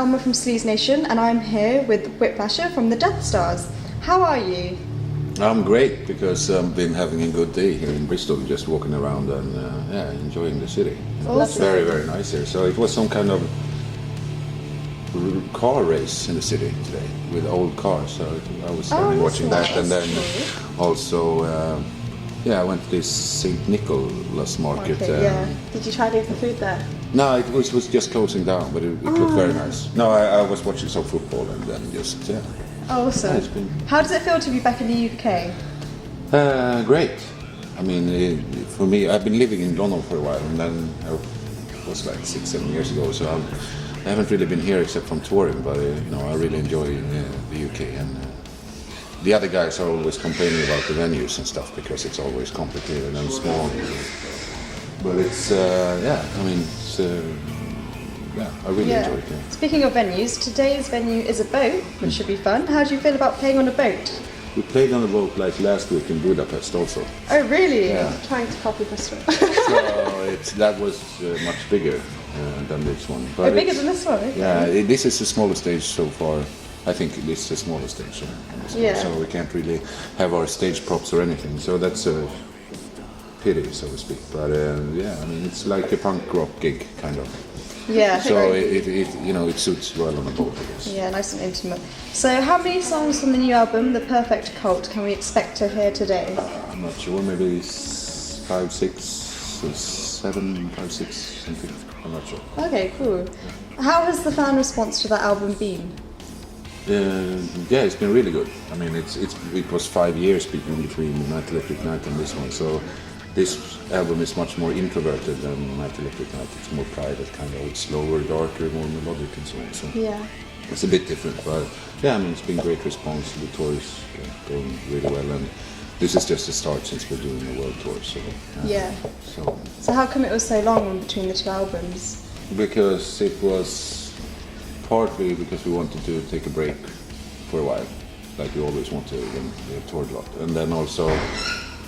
Alma from Sleazenation, and I'm here with Whiplasher from the Deathstars. How are you? I'm great because I've been having a good day here in Bristol, just walking around and enjoying the city. Awesome. It's very, very nice here. So it was some kind of car race in the city today with old cars. So I was standing watching that, and then also, I went to this St. Nicholas market. Okay, yeah. Did you try any of the food there? No, it was just closing down, but it looked very nice. No, I was watching some football and then just, Awesome. How does it feel to be back in the UK? Great. I mean, for me, I've been living in London for a while, and then it was like 6-7 years ago, so I haven't really been here except from touring, but I really enjoy the UK, and the other guys are always complaining about the venues and stuff because it's always complicated and small. But it's, I really enjoy it. Yeah. Speaking of venues, today's venue is a boat, which should be fun. How do you feel about playing on a boat? We played on a boat like last week in Budapest also. Oh, really? Yeah. I'm trying to copy Bristol. So that was much bigger than this one. But bigger than this one? Okay. Yeah, this is the smallest stage so far. I think this is the smallest stage. So we can't really have our stage props or anything. So that's a pity, so to speak. But it's like a punk rock gig, kind of. Yeah. So it suits well on a boat, I guess. Yeah, nice and intimate. So how many songs from the new album, The Perfect Cult, can we expect to hear today? I'm not sure, maybe 5, 6, 7, 5, 6, something. I'm not sure. Okay, cool. How has the fan response to that album been? It's been really good. I mean, it was 5 years between Night Electric Night and this one, so this album is much more introverted than Night Electric Night. It's more private, kind of. It's slower, darker, more melodic and so on. So it's a bit different, but it's been great response. The tour is going really well, and this is just the start since we're doing a world tour. So how come it was so long in between the two albums? Because it was partly because we wanted to take a break for a while, like we always want to when we have toured a lot, and then also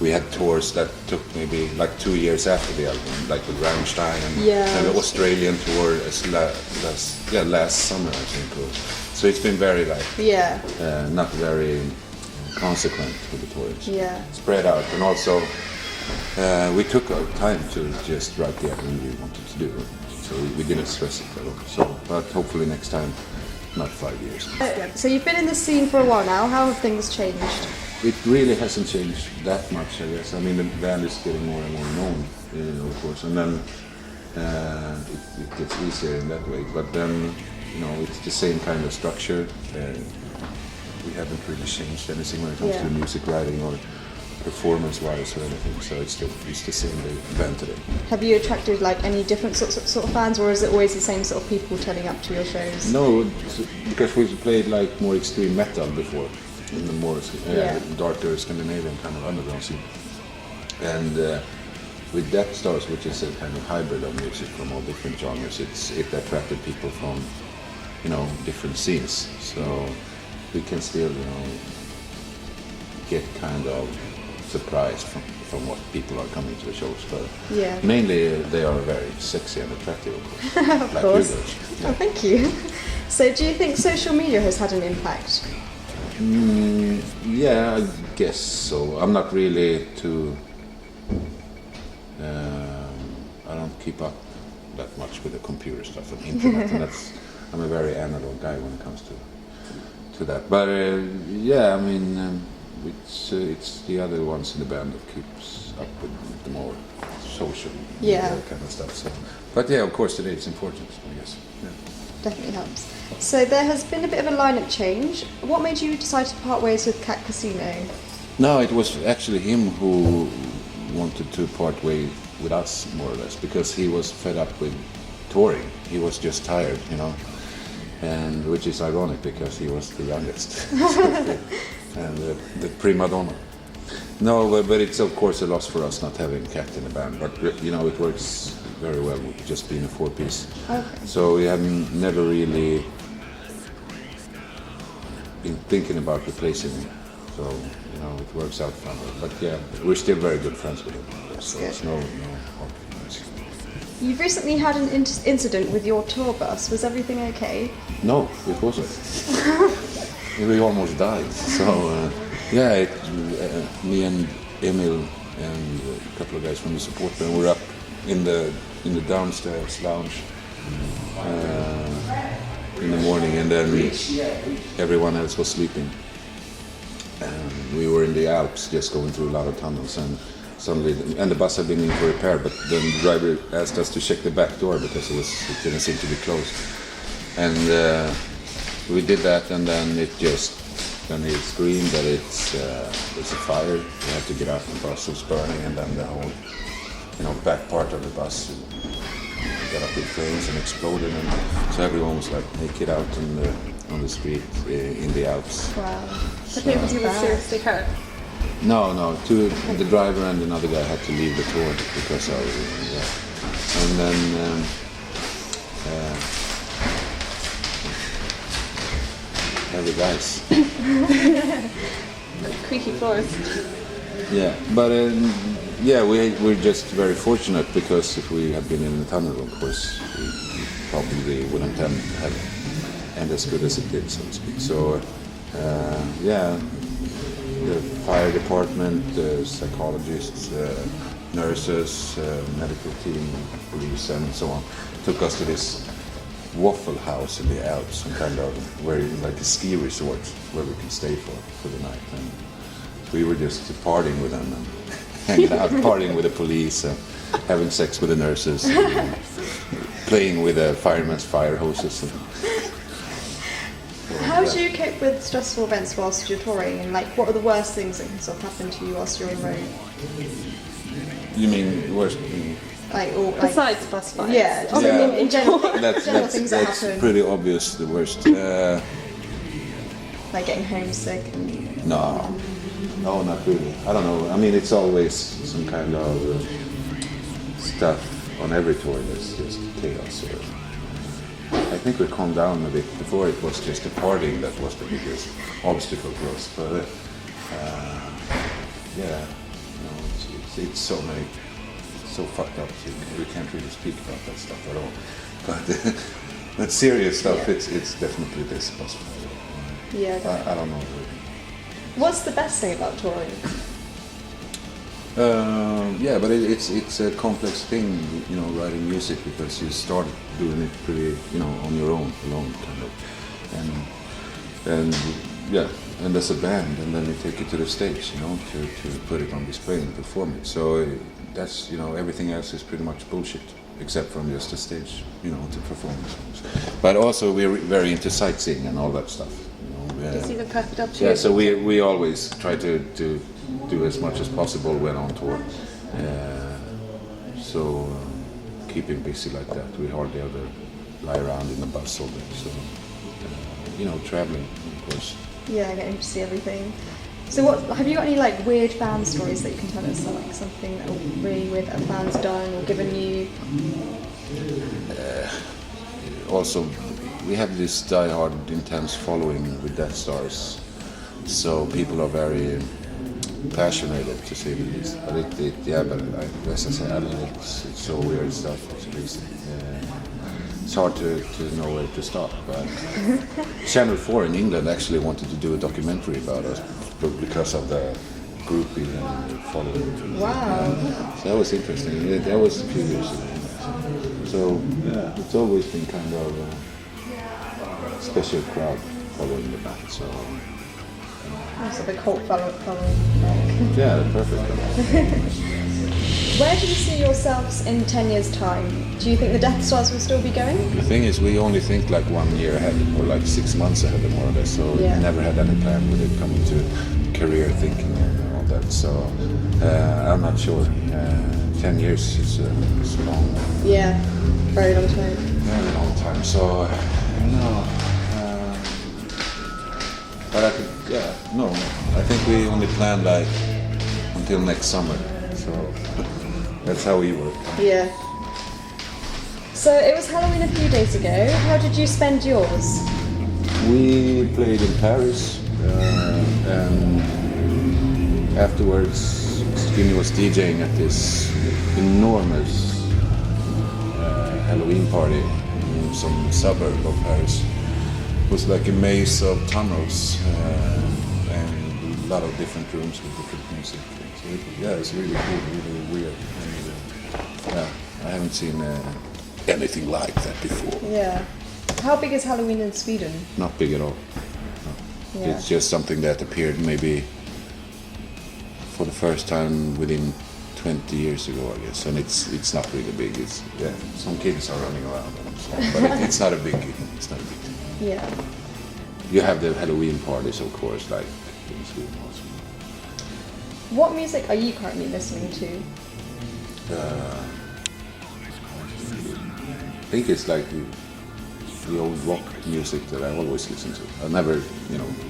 we had tours that took maybe like 2 years after the album, like with Rammstein and the Australian tour last summer, I think. So it's been very not very consequent with the tours. Yeah. Spread out, and also we took our time to just write the album we wanted to do. So we didn't stress it at all. So, but hopefully next time, not 5 years. So you've been in the scene for a while now. How have things changed? It really hasn't changed that much, I guess. I mean, the band is getting more and more known, of course, and then it gets easier in that way. But then, it's the same kind of structure. We haven't really changed anything when it comes to music writing or performance-wise or anything. So it's the same band today. Have you attracted any different sort of fans, or is it always the same sort of people turning up to your shows? No, because we played more extreme metal before. In the more darker Scandinavian kind of underground scene. And with Deathstars, which is a kind of hybrid of music from all different genres, it attracted people from, different scenes. So we can still, get kind of surprised from what people are coming to the shows. But mainly they are very sexy and attractive, of course. Of course. You guys. Yeah. Oh, thank you. So do you think social media has had an impact? I guess so. I'm not really I don't keep up that much with the computer stuff and internet, and I'm a very analog guy when it comes to that. But it's the other ones in the band that keeps up with the more social media kind of stuff. So, but of course today it's important, I guess. Yeah. Definitely helps. So there has been a bit of a lineup change. What made you decide to part ways with Cat Casino? No, it was actually him who wanted to part way with us, more or less, because he was fed up with touring. He was just tired, and which is ironic because he was the youngest and the prima donna. No, but it's of course a loss for us not having Cat in the band. But it works very well with just being a 4-piece. Okay. So we have never really been thinking about replacing him. So it works out fine. But we're still very good friends with him. So it's no hard feelings. You've recently had an incident with your tour bus. Was everything okay? No, it wasn't. We almost died. So me and Emil and a couple of guys from the support band were up in the downstairs lounge in the morning, and then everyone else was sleeping. And we were in the Alps, just going through a lot of tunnels, and suddenly, and the bus had been in for repair, but then the driver asked us to check the back door because it didn't seem to be closed. And we did that, and then he screamed that it's a fire. We had to get out. The bus was burning, and then the whole back part of the bus got up in flames and exploded, and so everyone was like naked out on the street in the Alps. Wow. So people were seriously hurt? No, the driver and another guy had to leave the tour because of and then heavy guys. Creaky floors. Yeah, but we're just very fortunate, because if we had been in the tunnel, of course, we probably wouldn't have ended as good as it did, so to speak. So, the fire department, the psychologists, nurses, medical team, police, and so on, took us to this waffle house in the Alps, some kind of like a ski resort where we could stay for the night. And we were just partying with them and hanging out, partying with the police, and having sex with the nurses, and playing with the firemen's fire hoses. How do you cope with stressful events whilst you're touring, and like what are the worst things that can sort of happen to you whilst you're on the road? You mean worst? Besides bus fires? Yeah, just in general, general things that that's happen. pretty obvious, the worst. Like getting homesick and... No, not really. I don't know. I mean, it's always some kind of stuff on every tour that's just chaos. I think we calmed down a bit. Before it was just the partying that was the biggest obstacle for us. But it's so fucked up. We can't really speak about that stuff at all. But that serious stuff, it's definitely this possible. Yeah. I don't know. What's the best thing about touring? But it's a complex thing, writing music, because you start doing it pretty, on your own, alone, kind of, and as a band, and then you take it to the stage, to put it on display and perform it. So that's, everything else is pretty much bullshit, except from just the stage, to perform songs. But also we're very into sightseeing and all that stuff. You see the perfect opportunity. Yeah, so we always try to do as much as possible when on tour. Keeping busy like that. We hardly ever lie around in the bus all day. So, traveling, of course. Yeah, getting to see everything. So have you got any like weird fan stories that you can tell us? So, like something that really weird that a fan's done or given you? Also, we have this die-hard, intense following with Deathstars, so people are very passionate, to say the least. But as I say, it's so weird stuff. It's hard to know where to start. But Channel 4 in England actually wanted to do a documentary about us because of the grouping and following. Wow. So that was interesting. That was a few years ago. So it's always been kind of a special crowd following the band. So That's a big cult following. yeah, perfect. Where do you see yourselves in 10 years' time? Do you think the Deathstars will still be going? The thing is, we only think like 1 year ahead, or like 6 months ahead, more or less. So we never had any plan with it coming to career thinking and all that. So I'm not sure. 10 years is long. Yeah, very long time. Very long time. So no. But I think we only plan like until next summer. So that's how we work. Yeah. So it was Halloween a few days ago. How did you spend yours? We played in Paris, and afterwards Skinny was DJing at this enormous Halloween party in some suburb of Paris. was like a maze of tunnels and a lot of different rooms with different music. So it's really cool, really weird. And, I haven't seen anything like that before. Yeah. How big is Halloween in Sweden? Not big at all. No. Yeah. It's just something that appeared maybe for the first time within 20 years ago, I guess, and it's not really big. It's some kids are running around, and so on, but it's not a big. It's not a big thing. Yeah. You have the Halloween parties, of course, like in Sweden also. What music are you currently listening to? I think it's like the old rock music that I always listen to. I never,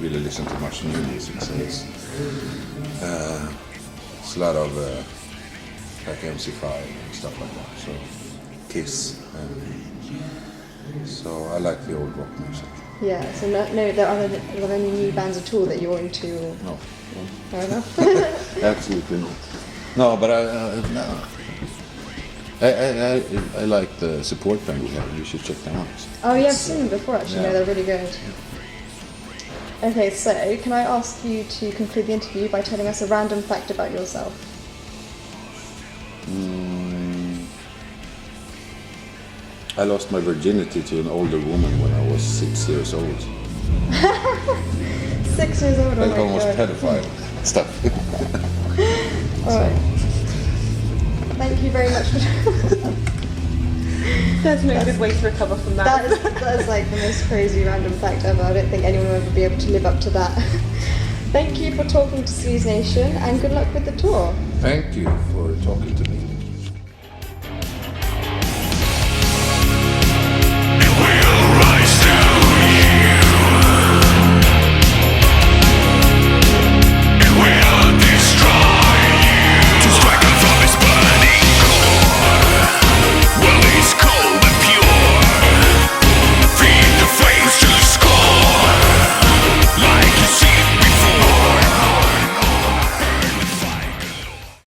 really listen to much new music, so it's a lot of like MC5 and stuff like that. So Kiss, so I like the old rock music. Yeah. So there are any new bands at all that you're into? Or? No. Fair enough. Absolutely not. No, but I like the support band we have. You should check them out. Oh yeah, I've seen them before actually. Yeah. No, they're really good. Okay, so can I ask you to conclude the interview by telling us a random fact about yourself? I lost my virginity to an older woman when I was 6 years old. 6 years old, oh Like my almost God. pedophile stuff. Alright. Thank you very much for There's no good way to recover from that. that is like the most crazy random fact ever. I don't think anyone will ever be able to live up to that. Thank you for talking to Sleazenation and good luck with the tour. Thank you for talking to me.